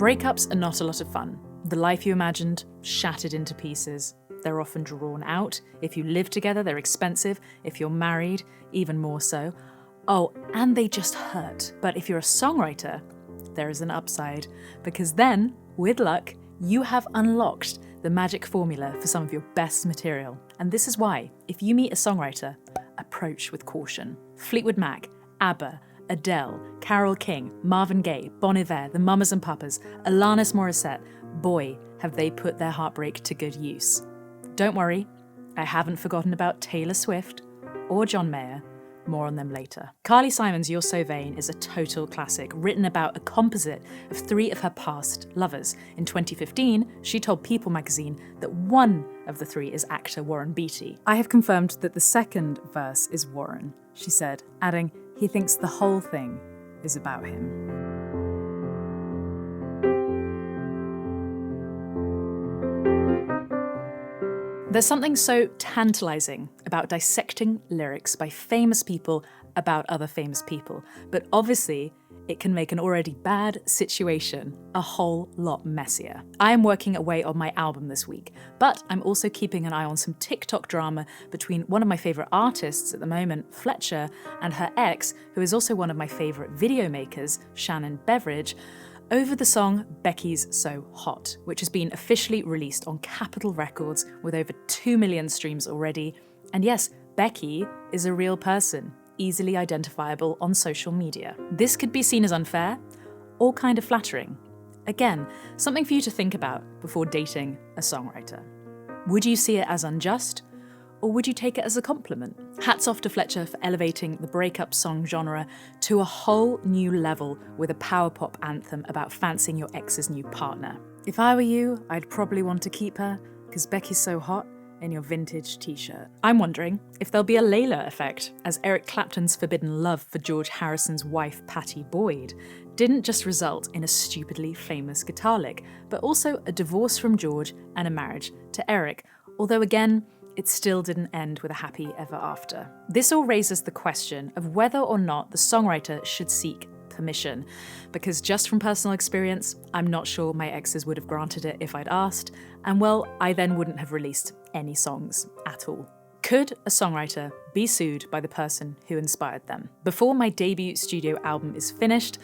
Breakups are not a lot of fun. The life you imagined, shattered into pieces. They're often drawn out. If you live together, they're expensive. If you're married, even more so. Oh, and they just hurt. But if you're a songwriter, there is an upside. Because then, with luck, you have unlocked the magic formula for some of your best material. And this is why, if you meet a songwriter, approach with caution. Fleetwood Mac, ABBA, Adele, Carole King, Marvin Gaye, Bon Iver, the Mamas and Papas, Alanis Morissette, boy, have they put their heartbreak to good use. Don't worry, I haven't forgotten about Taylor Swift or John Mayer. More on them later. Carly Simon's You're So Vain is a total classic, written about a composite of 3 of her past lovers. In 2015, she told People magazine that one of the 3 is actor Warren Beatty. I have confirmed that the second verse is Warren, she said, adding, he thinks the whole thing is about him. There's something so tantalising about dissecting lyrics by famous people about other famous people, but obviously it can make an already bad situation a whole lot messier. I am working away on my album this week, but I'm also keeping an eye on some TikTok drama between one of my favourite artists at the moment, Fletcher, and her ex, who is also one of my favourite video makers, Shannon Beveridge, over the song Becky's So Hot, which has been officially released on Capitol Records with over 2 million streams already. And yes, Becky is a real person, easily identifiable on social media. This could be seen as unfair or kind of flattering. Again, something for you to think about before dating a songwriter. Would you see it as unjust? Or would you take it as a compliment? Hats off to Fletcher for elevating the breakup song genre to a whole new level with a power pop anthem about fancying your ex's new partner. If I were you, I'd probably want to keep her, because Becky's so hot in your vintage t-shirt. I'm wondering if there'll be a Layla effect, as Eric Clapton's forbidden love for George Harrison's wife, Pattie Boyd, didn't just result in a stupidly famous guitar lick, but also a divorce from George and a marriage to Eric, although again, it still didn't end with a happy ever after. This all raises the question of whether or not the songwriter should seek permission, because just from personal experience, I'm not sure my exes would have granted it if I'd asked, and well, I then wouldn't have released any songs at all. Could a songwriter be sued by the person who inspired them? Before my debut studio album is finished,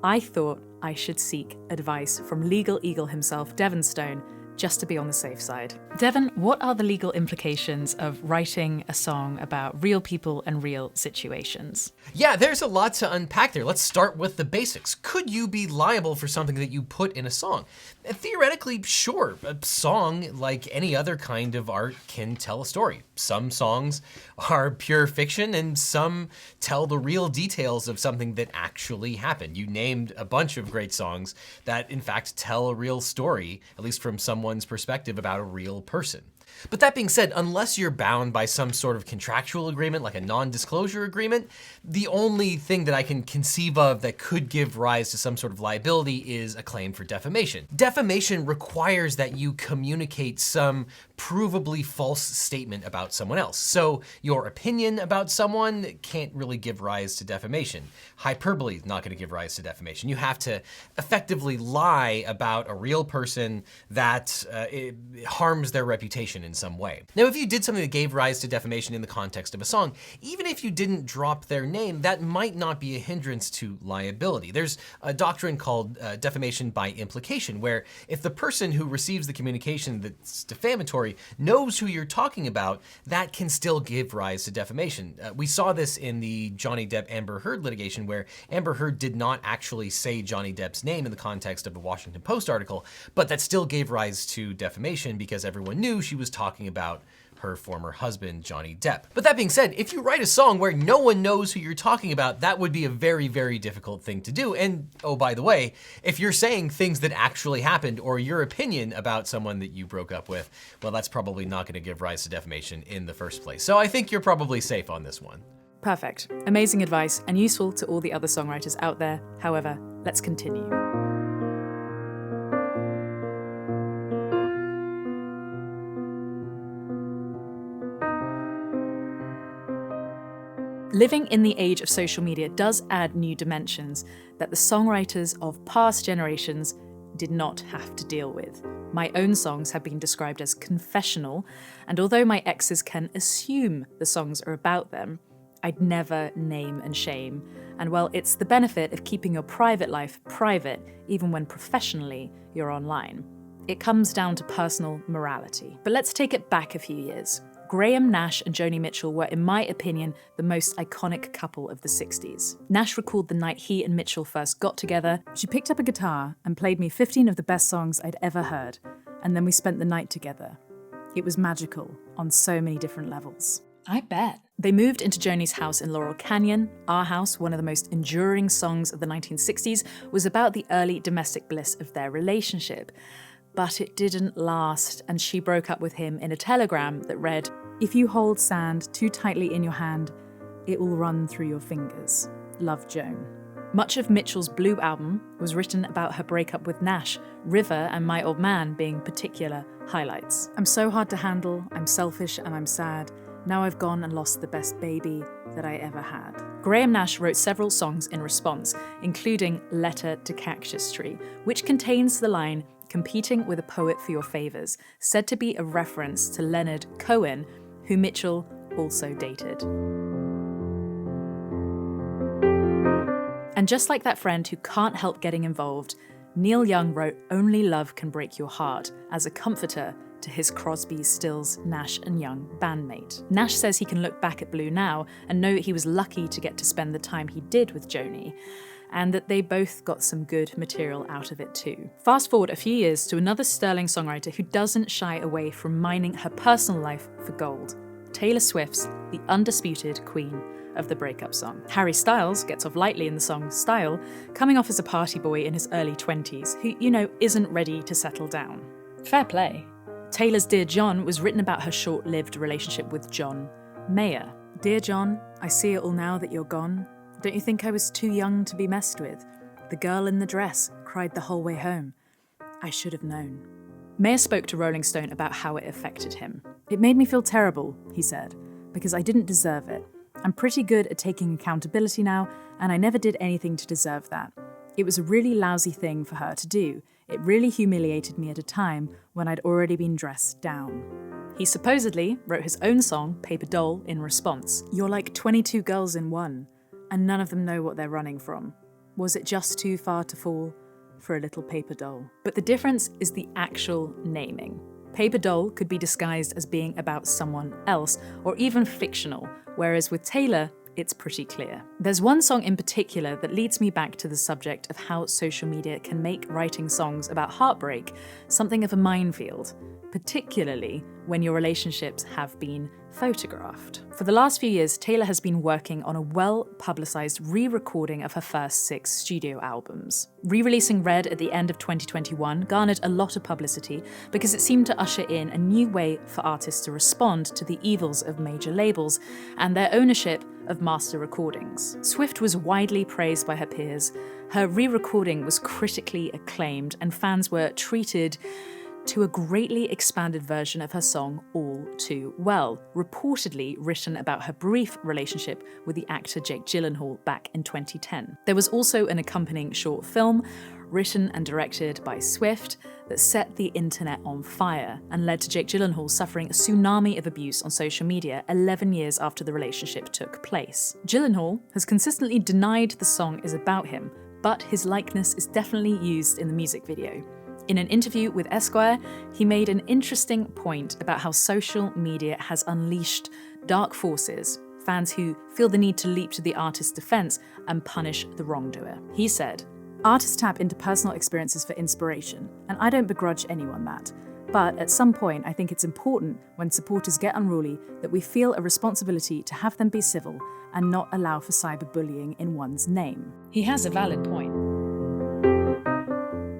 I thought I should seek advice from Legal Eagle himself, Devon Stone, just to be on the safe side. Devon, what are the legal implications of writing a song about real people and real situations? Yeah, there's a lot to unpack there. Let's start with the basics. Could you be liable for something that you put in a song? Theoretically, sure. A song, like any other kind of art, can tell a story. Some songs are pure fiction and some tell the real details of something that actually happened. You named a bunch of great songs that in fact tell a real story, at least from someone's perspective about a real person. But that being said, unless you're bound by some sort of contractual agreement, like a non-disclosure agreement, the only thing that I can conceive of that could give rise to some sort of liability is a claim for defamation. Defamation requires that you communicate some provably false statement about someone else. So your opinion about someone can't really give rise to defamation. Hyperbole is not going to give rise to defamation. You have to effectively lie about a real person that it harms their reputation in some way. Now, if you did something that gave rise to defamation in the context of a song, even if you didn't drop their name, that might not be a hindrance to liability. There's a doctrine called defamation by implication, where if the person who receives the communication that's defamatory knows who you're talking about, that can still give rise to defamation. We saw this in the Johnny Depp-Amber Heard litigation, where Amber Heard did not actually say Johnny Depp's name in the context of a Washington Post article, but that still gave rise to defamation because everyone knew she was talking about her former husband, Johnny Depp. But that being said, if you write a song where no one knows who you're talking about, that would be a very, very difficult thing to do. And oh, by the way, if you're saying things that actually happened or your opinion about someone that you broke up with, well, that's probably not going to give rise to defamation in the first place. So I think you're probably safe on this one. Perfect. Amazing advice and useful to all the other songwriters out there. However, let's continue. Living in the age of social media does add new dimensions that the songwriters of past generations did not have to deal with. My own songs have been described as confessional, and although my exes can assume the songs are about them, I'd never name and shame. And well, it's the benefit of keeping your private life private, even when professionally you're online. It comes down to personal morality. But let's take it back a few years. Graham Nash and Joni Mitchell were, in my opinion, the most iconic couple of the 60s. Nash recalled the night he and Mitchell first got together. She picked up a guitar and played me 15 of the best songs I'd ever heard, and then we spent the night together. It was magical on so many different levels. I bet. They moved into Joni's house in Laurel Canyon. Our House, one of the most enduring songs of the 1960s, was about the early domestic bliss of their relationship. But it didn't last, and she broke up with him in a telegram that read, "If you hold sand too tightly in your hand, it will run through your fingers. Love, Joan." Much of Mitchell's Blue album was written about her breakup with Nash, River and My Old Man being particular highlights. "I'm so hard to handle, I'm selfish and I'm sad. Now I've gone and lost the best baby that I ever had." Graham Nash wrote several songs in response, including Letter to Cactus Tree, which contains the line, "Competing with a poet for your favours," said to be a reference to Leonard Cohen, who Mitchell also dated. And just like that friend who can't help getting involved, Neil Young wrote Only Love Can Break Your Heart as a comforter to his Crosby, Stills, Nash and Young bandmate. Nash says he can look back at Blue now and know he was lucky to get to spend the time he did with Joni, and that they both got some good material out of it too. Fast forward a few years to another sterling songwriter who doesn't shy away from mining her personal life for gold. Taylor Swift's the undisputed queen of the breakup song. Harry Styles gets off lightly in the song Style, coming off as a party boy in his early 20s who, isn't ready to settle down. Fair play. Taylor's Dear John was written about her short-lived relationship with John Mayer. "Dear John, I see it all now that you're gone. Don't you think I was too young to be messed with? The girl in the dress cried the whole way home. I should have known." Mayer spoke to Rolling Stone about how it affected him. "It made me feel terrible," he said, "because I didn't deserve it. I'm pretty good at taking accountability now, and I never did anything to deserve that. It was a really lousy thing for her to do. It really humiliated me at a time when I'd already been dressed down." He supposedly wrote his own song, Paper Doll, in response. "You're like 22 girls in one, and none of them know what they're running from. Was it just too far to fall for a little paper doll?" But the difference is the actual naming. Paper Doll could be disguised as being about someone else, or even fictional, whereas with Taylor, it's pretty clear. There's one song in particular that leads me back to the subject of how social media can make writing songs about heartbreak something of a minefield, particularly when your relationships have been photographed. For the last few years, Taylor has been working on a well-publicised re-recording of her first 6 studio albums. Re-releasing Red at the end of 2021 garnered a lot of publicity because it seemed to usher in a new way for artists to respond to the evils of major labels and their ownership of master recordings. Swift was widely praised by her peers. Her re-recording was critically acclaimed, and fans were treated to a greatly expanded version of her song All Too Well, reportedly written about her brief relationship with the actor Jake Gyllenhaal back in 2010. There was also an accompanying short film, written and directed by Swift, that set the internet on fire and led to Jake Gyllenhaal suffering a tsunami of abuse on social media 11 years after the relationship took place. Gyllenhaal has consistently denied the song is about him, but his likeness is definitely used in the music video. In an interview with Esquire, he made an interesting point about how social media has unleashed dark forces, fans who feel the need to leap to the artist's defense and punish the wrongdoer. He said, "Artists tap into personal experiences for inspiration, and I don't begrudge anyone that. But at some point, I think it's important when supporters get unruly that we feel a responsibility to have them be civil and not allow for cyberbullying in one's name." He has a valid point.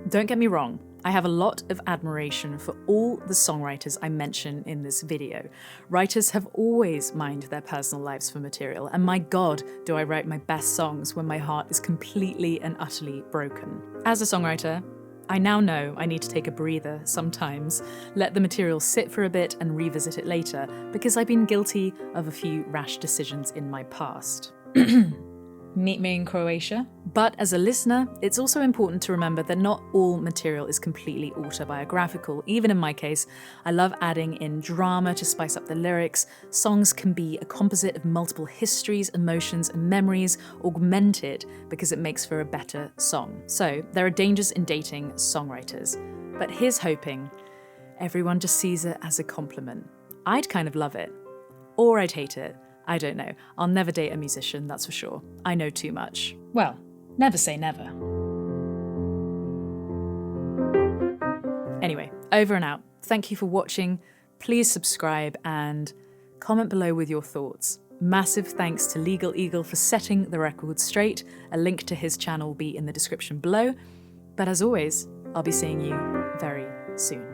Don't get me wrong, I have a lot of admiration for all the songwriters I mention in this video. Writers have always mined their personal lives for material, and my God, do I write my best songs when my heart is completely and utterly broken. As a songwriter, I now know I need to take a breather sometimes, let the material sit for a bit and revisit it later, because I've been guilty of a few rash decisions in my past. Meet me in Croatia. But as a listener, it's also important to remember that not all material is completely autobiographical. Even in my case, I love adding in drama to spice up the lyrics. Songs can be a composite of multiple histories, emotions, and memories, augmented because it makes for a better song. So there are dangers in dating songwriters. But here's hoping everyone just sees it as a compliment. I'd kind of love it. Or I'd hate it. I don't know. I'll never date a musician, that's for sure. I know too much. Well, never say never. Anyway, over and out. Thank you for watching. Please subscribe and comment below with your thoughts. Massive thanks to Legal Eagle for setting the record straight. A link to his channel will be in the description below. But as always, I'll be seeing you very soon.